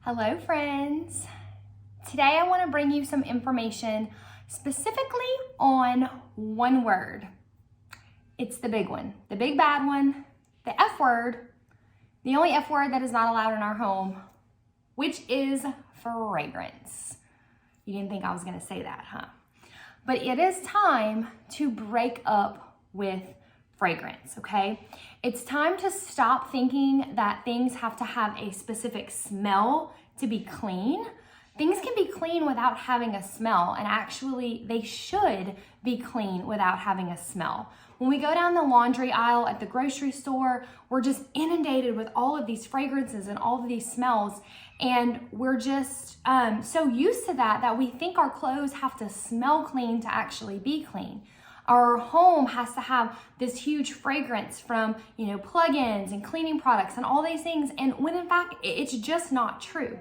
Hello friends. Today I want to bring you some information specifically on one word. It's the big one, the big bad one, the F word, the only F word that is not allowed in our home, which is fragrance. You didn't think I was going to say that, huh? But it is time to break up with fragrance, okay? It's time to stop thinking that things have to have a specific smell to be clean. Things can be clean without having a smell, and actually they should be clean without having a smell. When we go down the laundry aisle at the grocery store, we're just inundated with all of these fragrances and all of these smells, and we're just so used to that we think our clothes have to smell clean to actually be clean. Our home has to have this huge fragrance from, plug-ins and cleaning products and all these things, and when in fact, it's just not true.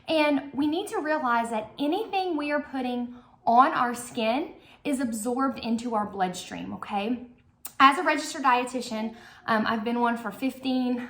And we need to realize that anything we are putting on our skin is absorbed into our bloodstream, okay? As a registered dietitian, I've been one for 15,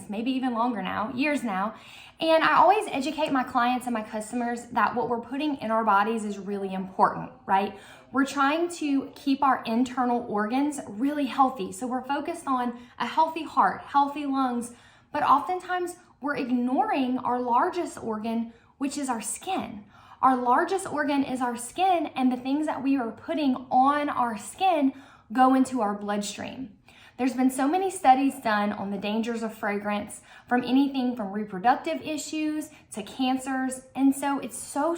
maybe even longer now, years now. And I always educate my clients and my customers that what we're putting in our bodies is really important, right? We're trying to keep our internal organs really healthy. So we're focused on a healthy heart, healthy lungs, but oftentimes we're ignoring our largest organ, which is our skin. Our largest organ is our skin, and the things that we are putting on our skin go into our bloodstream. There's been so many studies done on the dangers of fragrance, from anything from reproductive issues to cancers. And so it's so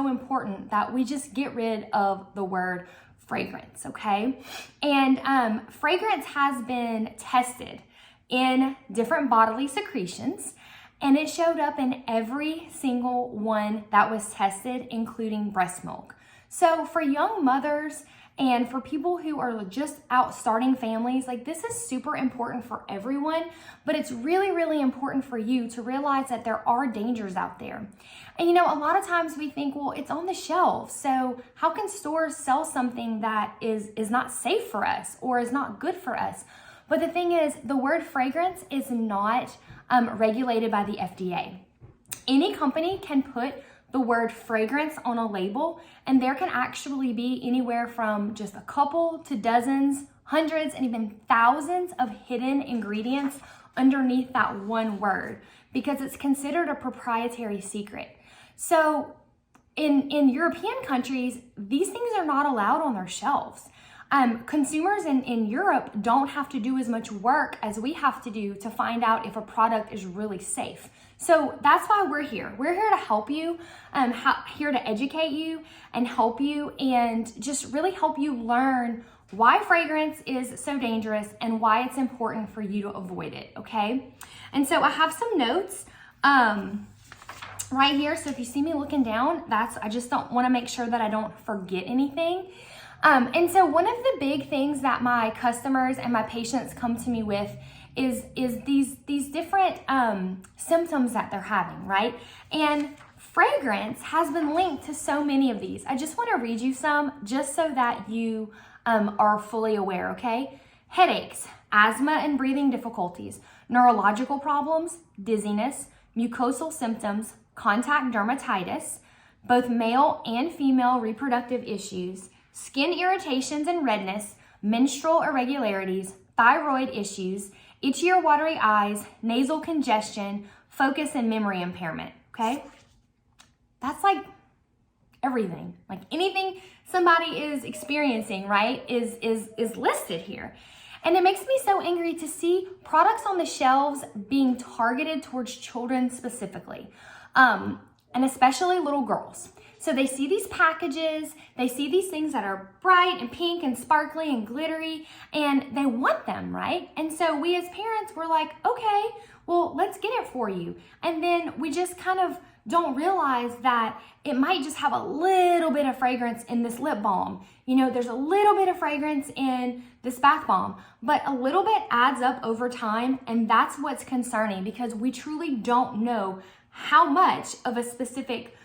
important that we just get rid of the word fragrance, okay? And fragrance has been tested in different bodily secretions, and it showed up in every single one that was tested, including breast milk. So for young mothers and for people who are just out starting families, this is super important for everyone, but it's really important for you to realize that there are dangers out there. And a lot of times we think, well, it's on the shelf, so how can stores sell something that is not safe for us or is not good for us? But the thing is, the word fragrance is not regulated by the FDA. Any company can put the word fragrance on a label, and there can actually be anywhere from just a couple to dozens, hundreds, and even thousands of hidden ingredients underneath that one word, because it's considered a proprietary secret. So in European countries, these things are not allowed on their shelves. Consumers in Europe don't have to do as much work as we have to do to find out if a product is really safe. So that's why we're here. We're here to help you, here to educate you and help you, and just really help you learn why fragrance is so dangerous and why it's important for you to avoid it, okay? And so I have some notes right here. So if you see me looking down, I just don't want to make sure that I don't forget anything. And so one of the big things that my customers and my patients come to me with is these different symptoms that they're having, right? And fragrance has been linked to so many of these. I just want to read you some just so that you are fully aware, okay? Headaches, asthma and breathing difficulties, neurological problems, dizziness, mucosal symptoms, contact dermatitis, both male and female reproductive issues, skin irritations and redness, menstrual irregularities, thyroid issues, itchy or watery eyes, nasal congestion, focus and memory impairment, okay? That's everything. Anything somebody is experiencing, right, is listed here. And it makes me so angry to see products on the shelves being targeted towards children specifically, and especially little girls. So they see these packages, they see these things that are bright and pink and sparkly and glittery, and they want them, right? And so we as parents, we're like, okay, well, let's get it for you. And then we just kind of don't realize that it might just have a little bit of fragrance in this lip balm. There's a little bit of fragrance in this bath bomb, but a little bit adds up over time, and that's what's concerning, because we truly don't know how much of a specific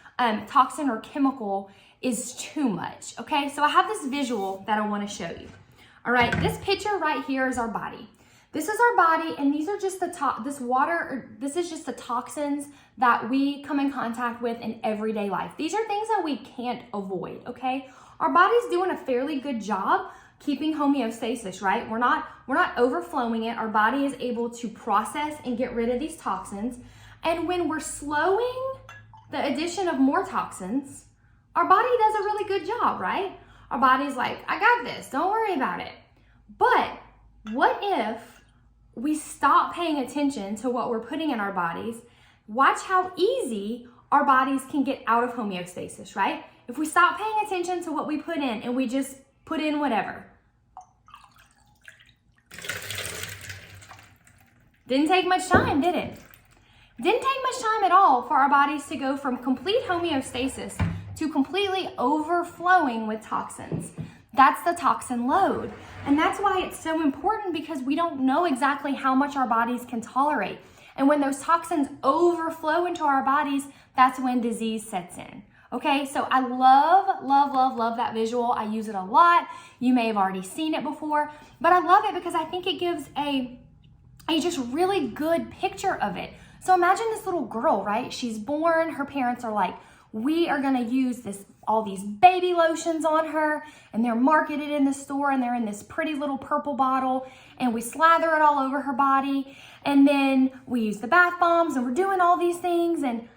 toxin or chemical is too much, okay? So I have this visual that I want to show you. All right, this picture right here is our body. This is our body, and these are just this is just the toxins that we come in contact with in everyday life. These are things that we can't avoid, okay? Our body's doing a fairly good job keeping homeostasis, right? We're not overflowing it. Our body is able to process and get rid of these toxins. And when we're slowing the addition of more toxins, our body does a really good job, right? Our body's like, I got this, don't worry about it. But what if we stop paying attention to what we're putting in our bodies? Watch how easy our bodies can get out of homeostasis, right? If we stop paying attention to what we put in and we just put in whatever. Didn't take much time, did it? Didn't take much time at all for our bodies to go from complete homeostasis to completely overflowing with toxins. That's the toxin load. And that's why it's so important, because we don't know exactly how much our bodies can tolerate. And when those toxins overflow into our bodies, that's when disease sets in. Okay, so I love that visual. I use it a lot. You may have already seen it before, but I love it because I think it gives a just really good picture of it. So imagine this little girl, right? She's born, her parents are like, we are gonna use all these baby lotions on her, and they're marketed in the store, and they're in this pretty little purple bottle, and we slather it all over her body, and then we use the bath bombs, and we're doing all these things, and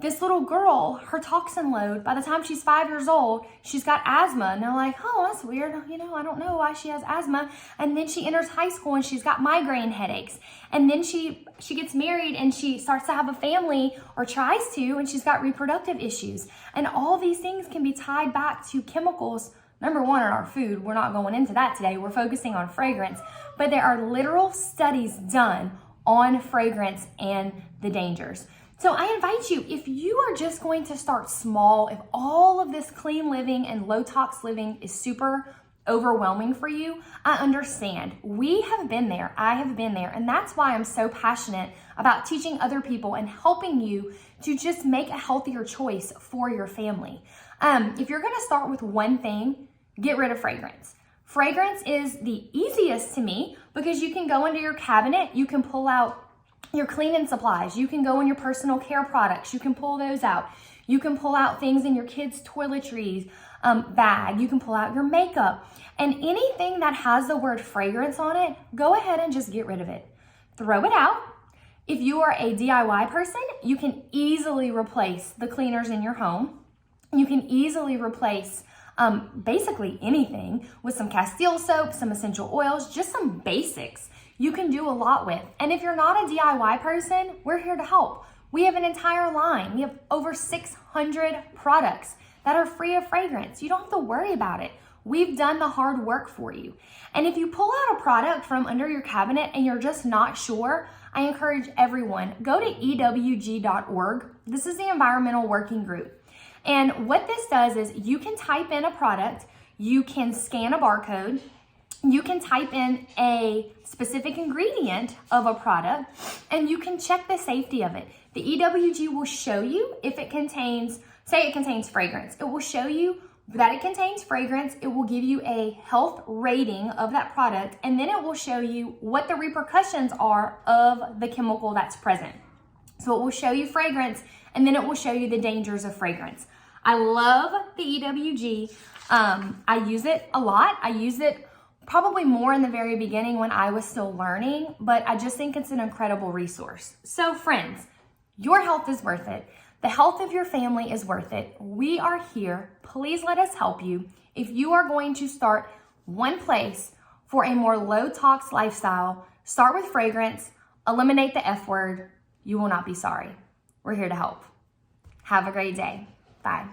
this little girl, her toxin load, by the time she's 5 years old, she's got asthma. And they're like, oh, that's weird. I don't know why she has asthma. And then she enters high school and she's got migraine headaches. And then she gets married and she starts to have a family, or tries to, and she's got reproductive issues. And all these things can be tied back to chemicals. Number one, in our food. We're not going into that today. We're focusing on fragrance. But there are literal studies done on fragrance and the dangers. So I invite you, if you are just going to start small, if all of this clean living and low tox living is super overwhelming for you, I understand. We have been there. I have been there. And that's why I'm so passionate about teaching other people and helping you to just make a healthier choice for your family. If you're going to start with one thing, get rid of fragrance. Fragrance is the easiest to me because you can go into your cabinet, you can pull out your cleaning supplies, you can go in your personal care products, you can pull those out. You can pull out things in your kids' toiletries bag, you can pull out your makeup, and anything that has the word fragrance on it, go ahead and just get rid of it. Throw it out. If you are a DIY person, you can easily replace the cleaners in your home. You can easily replace basically anything with some Castile soap, some essential oils, just some basics. You can do a lot with. And if you're not a DIY person, we're here to help. We have an entire line. We have over 600 products that are free of fragrance. You don't have to worry about it. We've done the hard work for you. And if you pull out a product from under your cabinet and you're just not sure, I encourage everyone, go to ewg.org. This is the Environmental Working Group. And what this does is you can type in a product, you can scan a barcode, you can type in a specific ingredient of a product, and you can check the safety of it. The EWG will show you if it contains, say it contains fragrance. It will show you that it contains fragrance. It will give you a health rating of that product, and then it will show you what the repercussions are of the chemical that's present. So it will show you fragrance, and then it will show you the dangers of fragrance. I love the EWG. I use it a lot. I use it probably more in the very beginning when I was still learning, but I just think it's an incredible resource. So friends, your health is worth it. The health of your family is worth it. We are here. Please let us help you. If you are going to start one place for a more low tox lifestyle, start with fragrance, eliminate the F word. You will not be sorry. We're here to help. Have a great day. Bye.